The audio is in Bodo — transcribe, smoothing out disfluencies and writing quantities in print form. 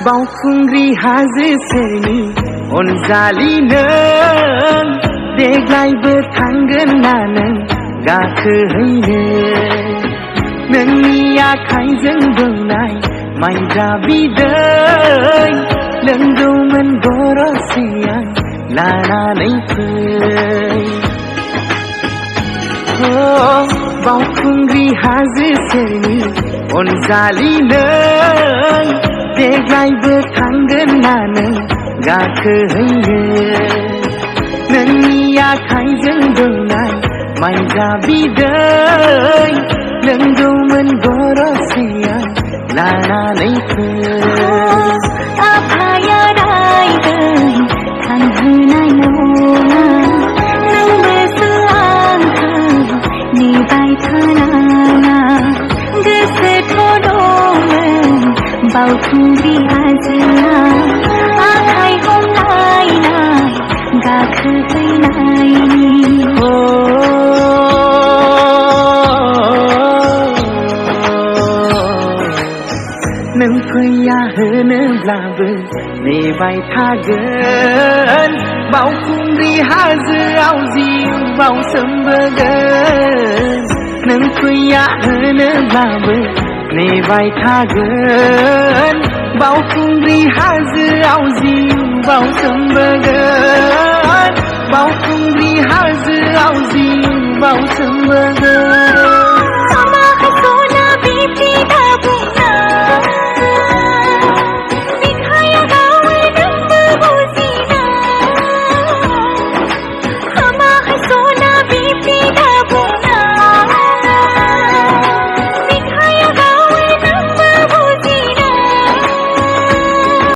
बावखुंग्रि हाजो सेरनि अनजालि नों देग्लायबो थांगोन ना नों गाखोहैनो नोंनि आखाइजों दौनाय माइब्रा बिदै लोंगौमोन गरसे आं लानानै फै बावखुंग्रि हाजो सेरनि अनजालि नों देग्लायबो थांगोन ना नों गाखोहैनो नोंनि आखाइजों दौनाय माइब्रा बिदै लोंगौमोन गरसे आं लानानै फै आफाया रायदों थांहोनाय नङा नोंबोसो आंखौ नेबाय थानाङा गोसोथ' दंमोन बावखुंग्रि हाजोआव आखाइ हमलायनाय गाखोहैनायनि नों फैया होनोब्लाबो नेबाय थागोन बावखुंग्रि हाजोआव जिउआव सोमबोगोन नों फैया होनोब्लाबो नेबाय थागोन बावखुंग्रि हाजोआव जिउआव सोमबोगोन